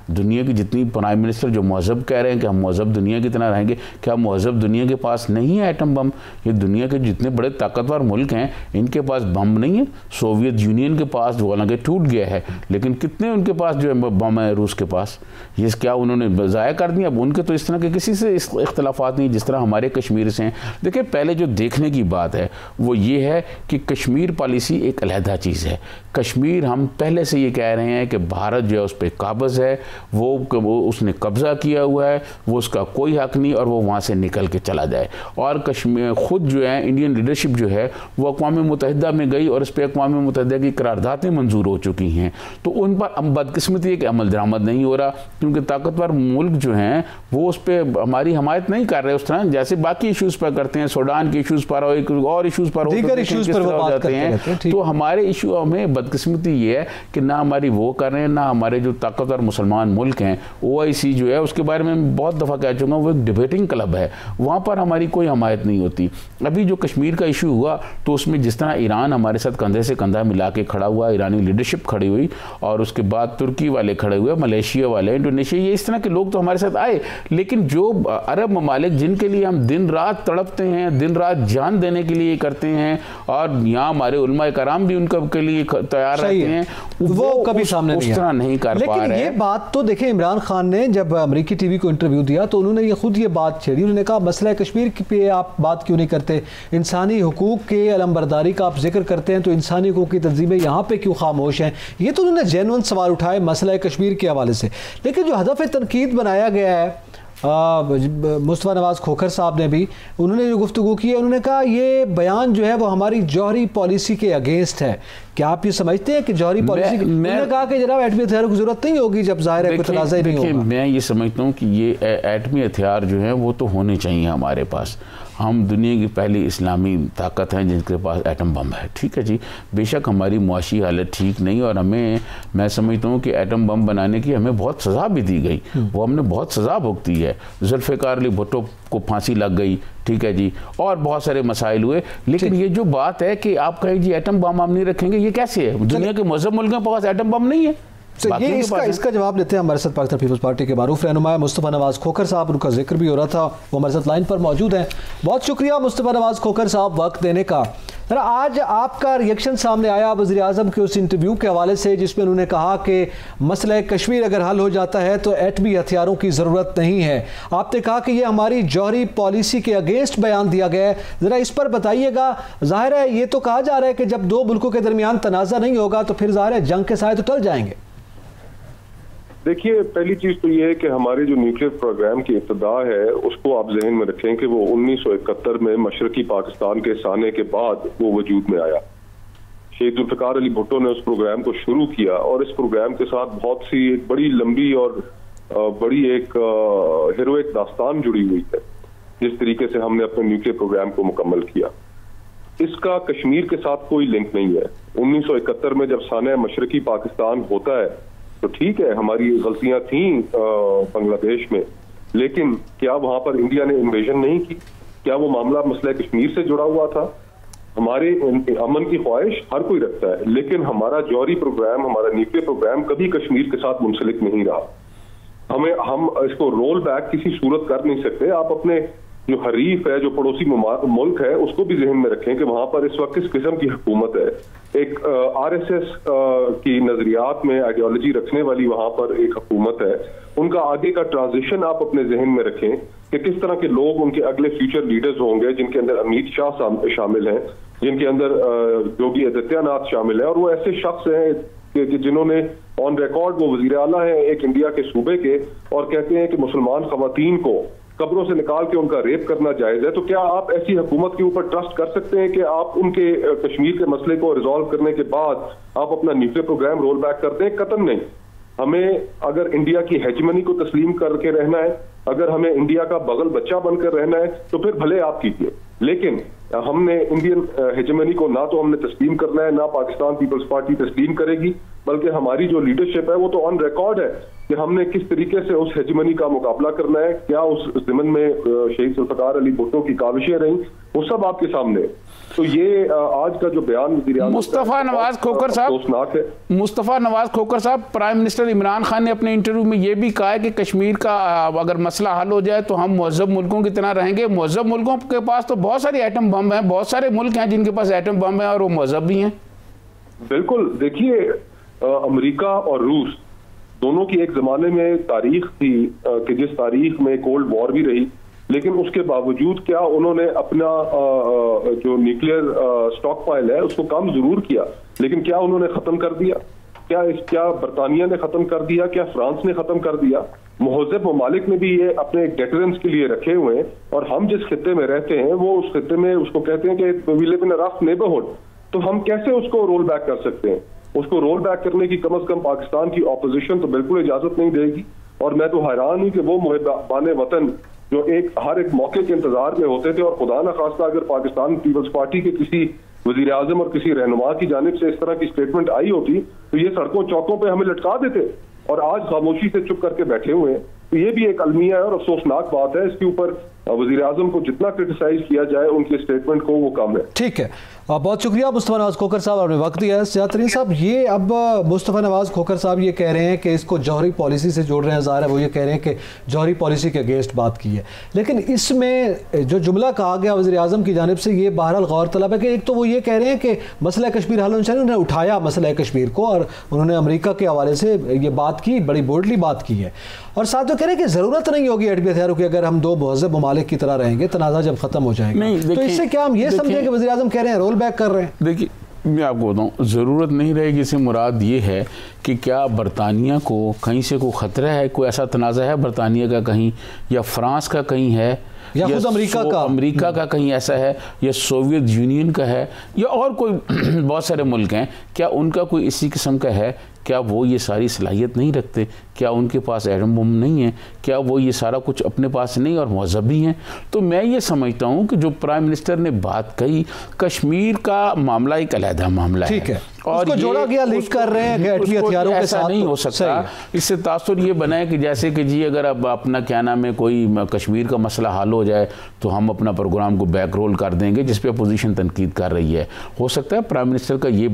दुनिया की जितनी प्राइम मिनिस्टर जो महज़ब कह रहे हैं कि हम महज़ब दुनिया की तरह रहेंगे, क्या महज़ब दुनिया के पास नहीं है एटम बम? ये दुनिया के जितने बड़े ताकतवर मुल्क हैं इनके पास बम नहीं है। सोवियत यूनियन के पास जो हालांकि टूट गया है, लेकिन कितने उनके पास जो है बम है रूस के पास, ये क्या उन्होंने ज़ाया कर दिया? अब उनके तो इस तरह के किसी से इख्तलाफात नहीं जिस तरह हमारे कश्मीर से हैं। देखिए, पहले जो देखने की बात है वो ये है कि कश्मीर पॉलिसी एक अलहदा चीज़ है। कश्मीर हम पहले से ये कह रहे हैं कि भारत जो है उस पर काबज़ है, वो उसने कब्ज़ा किया हुआ है, वो उसका कोई हक नहीं, और वो वहाँ से निकल के चला जाए। और कश्मीर ख़ुद जो है इंडियन लीडरशिप जो है वो अक़वाम मुत्तहिदा में गई और इस पर अक़वाम मुत्तहिदा की करारदादें मंजूर हो चुकी हैं। तो उन पर बदकिस्मती है कि अमल दरामद नहीं हो रहा, क्योंकि ताकतवर मुल्क जो हैं वो उस पर हमारी हमायत नहीं कर रहे उस तरह जैसे बाकी इशूज़ पर करते हैं। सूडान के इशूज़ पर हो, और इशूज़ पर हो जाते हैं। तो हमारे इशू में बदकिस्मती ये है कि ना हमारी वो कर रहे हैं, ना हमारे जो ताकतवर मुसलमान मुल्क हैं, OIC जो है उसके बारे में बहुत दफ़ा कह चुका हूँ, वो एक डिबेटिंग क्लब है, वहाँ पर हमारी कोई हमायत नहीं होती। अभी जो कश्मीर का इशू हुआ तो उसमें जिस तरह ईरान हमारे साथ कंधे से कंधा मिला के खड़ा हुआ, ईरानी लीडरशिप खड़ी हुई, और उसके बाद तुर्की वाले खड़े हुए, मलेशिया वाले, इंडोनेशिया, ये इस तरह के लोग तो हमारे साथ आए। लेकिन जो अरब ममालिक जिनके लिए हम दिन रात तड़पते हैं, दिन रात जान देने के लिए करते हैं, और यहाँ हमारे उलमा कराम भी उनके लिए तैयार रहते हैं, वो कभी सामने उस तरह नहीं कर पा रहे हैं। ये बात तो देखिए, इमरान खान ने जब अमेरिकी टीवी को इंटरव्यू दिया तो उन्होंने खुद ये बात छेड़ी। उन्होंने कहा मसला कश्मीर पे आप बात क्यों नहीं करते, इंसानी हुकूक के अलमबरदारी का आप जिक्र करते हैं, तो इंसानी हुकूक की तंजीमें यहाँ पे क्यों खामोश हैं? ये तो उन्होंने जेन्युइन सवाल उठाए मसला कश्मीर के हवाले से। लेकिन जो हदफ तनकीद बनाया गया है, मुस्तफ़ा नवाज़ खोखर साहब ने भी, उन्होंने जो गुफ्तगू की है, उन्होंने कहा ये बयान जो है वो हमारी जौहरी पॉलिसी के अगेंस्ट है। क्या आप ये समझते हैं कि जौहरी पॉलिसी, उन्होंने कहा कि जनाब एटमी हथियारों की ज़रूरत नहीं होगी जब ज़ाहिर है कोई तनाज़ा ही नहीं होगा। मैं ये समझता हूँ कि ये एटमी हथियार जो है वो तो होने चाहिए हमारे पास। हम दुनिया की पहली इस्लामी ताकत हैं जिनके पास एटम बम है। ठीक है जी, बेशक हमारी मुआशी हालत ठीक नहीं, और मैं समझता हूँ कि एटम बम बनाने की हमें बहुत सज़ा भी दी गई, वो हमने बहुत सज़ा भुगती है। जुल्फ़िकार अली भुट्टो को फांसी लग गई, ठीक है जी, और बहुत सारे मसाइल हुए। लेकिन ये जो बात है कि आप कहें जी एटम बम हम नहीं रखेंगे, ये कैसे है? दुनिया के मजहब मुल्कों के पास एटम बम नहीं है। तो ये इसका जवाब लेते हैं हमारे साथ पाकिस्तान पीपल्स पार्टी के मारूफ रहनुमा मुस्तफ़ा नवाज़ खोखर साहब, उनका जिक्र भी हो रहा था, वो हमारे साथ लाइन पर मौजूद हैं। बहुत शुक्रिया मुस्तफ़ा नवाज़ खोखर साहब वक्त देने का। आज आपका रिएक्शन सामने आया वज़ीर आज़म के उस इंटरव्यू के हवाले से जिसमें उन्होंने कहा कि मसला कश्मीर अगर हल हो जाता है तो एटमी हथियारों की ज़रूरत नहीं है। आपने कहा कि ये हमारी जौहरी पॉलिसी के अगेंस्ट बयान दिया गया है, ज़रा इस पर बताइएगा। ज़ाहिर है ये तो कहा जा रहा है कि जब दो मुल्कों के दरमियान तनाज़ा नहीं होगा तो फिर ज़ाहिर है जंग के साए तो टल जाएंगे। देखिए, पहली चीज तो ये है कि हमारे जो न्यूक्लियर प्रोग्राम की इब्तिदा है उसको आप जहन में रखें कि वो 1971 में मशरकी पाकिस्तान के साने के बाद वो वजूद में आया। शहीद जुल्फ़िकार अली भुट्टो ने उस प्रोग्राम को शुरू किया और इस प्रोग्राम के साथ बहुत सी एक बड़ी लंबी और बड़ी एक हीरोइक दास्तान जुड़ी हुई है जिस तरीके से हमने अपने न्यूक्लियर प्रोग्राम को मुकम्मल किया। इसका कश्मीर के साथ कोई लिंक नहीं है। 1971 में जब साने मशरकी पाकिस्तान होता है तो ठीक है, हमारी गलतियां थी बांग्लादेश में, लेकिन क्या वहां पर इंडिया ने इन्वेजन नहीं की? क्या वो मामला मसला कश्मीर से जुड़ा हुआ था? हमारे अमन की ख्वाहिश हर कोई रखता है, लेकिन हमारा जौहरी प्रोग्राम, हमारा न्यूक्लियर प्रोग्राम कभी कश्मीर के साथ मुंसलिक नहीं रहा। हम इसको रोल बैक किसी सूरत कर नहीं सकते। आप अपने जो हरीफ है, जो पड़ोसी मुल्क है, उसको भी जहन में रखें कि वहां पर इस वक्त किस किस्म की हुकूमत है। एक आरएसएस की नजरियात में आइडियोलॉजी रखने वाली वहां पर एक हुकूमत है। उनका आगे का ट्रांजिशन आप अपने जहन में रखें कि किस तरह के लोग उनके अगले फ्यूचर लीडर्स होंगे, जिनके अंदर अमित शाह शामिल हैं, जिनके अंदर योगी आदित्यनाथ शामिल है, और वो ऐसे शख्स हैं कि जिन्होंने ऑन रिकॉर्ड वो वजीर आला है एक इंडिया के सूबे के, और कहते हैं कि मुसलमान खवातीन को कब्रों से निकाल के उनका रेप करना जायज है। तो क्या आप ऐसी हुकूमत के ऊपर ट्रस्ट कर सकते हैं कि आप उनके कश्मीर के मसले को रिजॉल्व करने के बाद आप अपना न्यूक्लियर प्रोग्राम रोल बैक कर दें? कतई नहीं। हमें अगर इंडिया की हेजमनी को तस्लीम करके रहना है, अगर हमें इंडिया का बगल बच्चा बनकर रहना है, तो फिर भले आप कीजिए, लेकिन हमने इंडियन हेजमनी को ना तो हमने तस्लीम करना है, ना पाकिस्तान पीपल्स पार्टी तस्लीम करेगी, बल्कि हमारी जो लीडरशिप है वो तो ऑन रिकॉर्ड है कि हमने किस तरीके से उस हेजमनी का मुकाबला करना है। क्या उस ज़िमन में शहीद जुल्फ़िकार अली भुट्टो की काविशें रहीं, वो सब आपके सामने। तो ये आज का जो बयान मुस्तफ़ा नवाज़ खोखर साहब, प्राइम मिनिस्टर इमरान खान ने अपने इंटरव्यू में ये भी कहा है कि कश्मीर का अगर मसला हल हो जाए तो हम मुहज़्ज़ब मुल्कों की तरह रहेंगे। मुहज़्ज़ब मुल्कों के पास तो बहुत सारी एटम बम हैं, बहुत सारे मुल्क हैं जिनके पास एटम बम है और वो मुहज़्ज़ब भी हैं। बिल्कुल, देखिए अमेरिका और रूस दोनों की एक जमाने में तारीख थी कि जिस तारीख में कोल्ड वॉर भी रही, लेकिन उसके बावजूद क्या उन्होंने अपना जो न्यूक्लियर स्टॉक पाइल है उसको कम जरूर किया, लेकिन क्या उन्होंने खत्म कर दिया? क्या बरतानिया ने खत्म कर दिया? क्या फ्रांस ने खत्म कर दिया? मुहज़्ज़ब ममालिक ने भी ये अपने डेटरेंस के लिए रखे हुए हैं, और हम जिस खित्ते में रहते हैं वो उस खित्ते में उसको कहते हैं कि we live in a rough neighbourhood. तो हम कैसे उसको रोल बैक कर सकते हैं? उसको रोल बैक करने की कम से कम पाकिस्तान की ऑपोजिशन तो बिल्कुल इजाजत नहीं देगी। और मैं तो हैरान हूं कि वो मुहिब्बान वतन जो हर एक मौके के इंतजार में होते थे, और खुदा न खास्ता अगर पाकिस्तान पीपल्स पार्टी के किसी वजीर आजम और किसी रहनुमा की जानिब से इस तरह की स्टेटमेंट आई होती तो ये सड़कों चौकों पर हमें लटका देते, और आज खामोशी से चुप करके बैठे हुए हैं। तो ये भी एक अलमिया है और अफसोसनाक बात है। इसके ऊपर वज़ीर आज़म को जितना क्रिटिसाइज किया जाए उनके स्टेटमेंट को वो कम है। ठीक है, बहुत शुक्रिया मुस्तफ़ा नवाज़ खोखर साहब, आपने वक्त दिया है। सज्जाद तरीन साहब, ये अब मुस्तफ़ा नवाज़ खोखर साहब ये कह रहे हैं कि इसको जौहरी पॉलिसी से जोड़ रहे हैं, ज़ाहिर है वो ये कह रहे हैं कि जौहरी पॉलिसी के अगेंस्ट बात की है, लेकिन इसमें जो जुमला कहा गया वज़ीर आज़म की जानिब से ये बहरहाल गौर तलब है कि एक तो वो ये कह रहे हैं कि मसला कश्मीर हल होना चाहिए, उन्होंने उठाया मसला कश्मीर को और उन्होंने अमेरिका के हवाले से ये बात की, बड़ी बोल्डली बात की है, और साथ जो कह रहे हैं कि ज़रूरत नहीं होगी एटमी हथियारों की अगर हम दो मुहज़्ज़ब ममालिक की तरह रहेंगे, तनाज़ा जब ख़त्म हो जाएगा। तो इससे क्या हम ये समझें कि वज़ीर आज़म कह रहे हैं रोल बैक कर रहे हैं? देखिए, मैं आपको बताऊँ, ज़रूरत नहीं रहेगी इससे मुराद ये है कि क्या बरतानिया को कहीं से कोई ख़तरा है, कोई ऐसा तनाज़ा है बरतानिया का कहीं, या फ्रांस का कहीं है, या खुद अमेरिका का कहीं ऐसा है, या सोवियत यूनियन का है, या और कोई बहुत सारे मुल्क हैं, क्या उनका कोई इसी किस्म का है? क्या वो ये सारी सलाहियत नहीं रखते क्या उनके पास एटम बम नहीं है? क्या वो ये सारा कुछ अपने पास नहीं और मजहब भी हैं? तो मैं ये समझता हूँ कि जो प्राइम मिनिस्टर ने बात कही, कश्मीर का मामला एक अलग मामला है, ठीक है, और उसको जोड़ा गया, लिंक कर रहे हैं एटमी हथियारों के साथ, नहीं हो सकता। इससे तासुर ये बना है कि जैसे कि जी अगर अब अपना क्या नाम है कोई कश्मीर का मसला हल हो जाए तो हम अपना प्रोग्राम को बैक रोल कर देंगे, जिस पे अपोजिशन तनकीद कर रही है। हो सकता है प्राइम मिनिस्टर का ये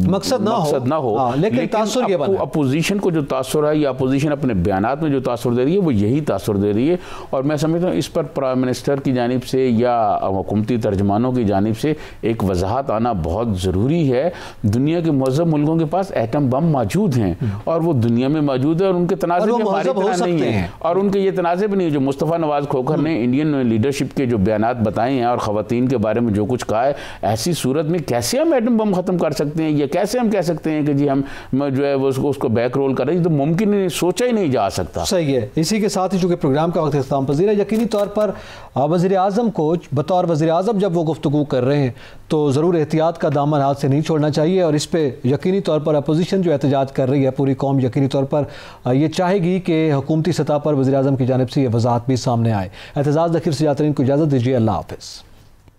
मकसद ना हो, लेकिन तासुर ये बना, अपोजिशन को जो तासुर है या अपोजिशन अपने बयानात में जो तासुर दे रही है वो यही तासुर दे रही है। और मैं समझता हूँ इस पर प्राइम मिनिस्टर की जानिब से या हुकूमती तर्जमानों की जानिब से एक वजाहत आना बहुत ज़रूरी है। दुनिया के मज़हब मुल्कों के पास एटम बम मौजूद हैं और वो दुनिया में मौजूद है और उनके तनाज़े भी हमारी तरह नहीं है, और उनके ये तनाज़े भी नहीं है। जो मुस्तफ़ा नवाज़ खोखर ने इंडियन लीडरशिप के जो बयानात बताए हैं और ख़वातीन के बारे में जो कुछ कहा है, ऐसी सूरत में कैसे हम एटम बम ख़त्म कर सकते हैं या कैसे हम कह सकते हैं कि जी हम जो है वो उसको बैक रोल कर रहे हैं? तो मुमकिन नहीं, सोचा ही नहीं जा सकता। सही है। इसी के साथ ही चूँकि प्रोग्राम का वक्त इख्तिताम पज़ीर है, यकीनी तौर पर वज़ीर आज़म को बतौर वज़ीर आज़म जब वो गुफ्तगू कर रहे हैं तो ज़रूर एहतियात का दामन हाथ से नहीं छोड़ना चाहिए, और इस पर यकीनी तौर पर अपोजिशन जो एहतजाज कर रही है, पूरी कौम यकीनी तौर पर ये चाहेगी कि हुकूमती सतह पर वज़ीर आज़म की जानिब से ये वजाहत भी सामने आए। एहतजाज दखीर सजातरीन को इजाज़त दीजिए। अल्लाह हाफ़िज़।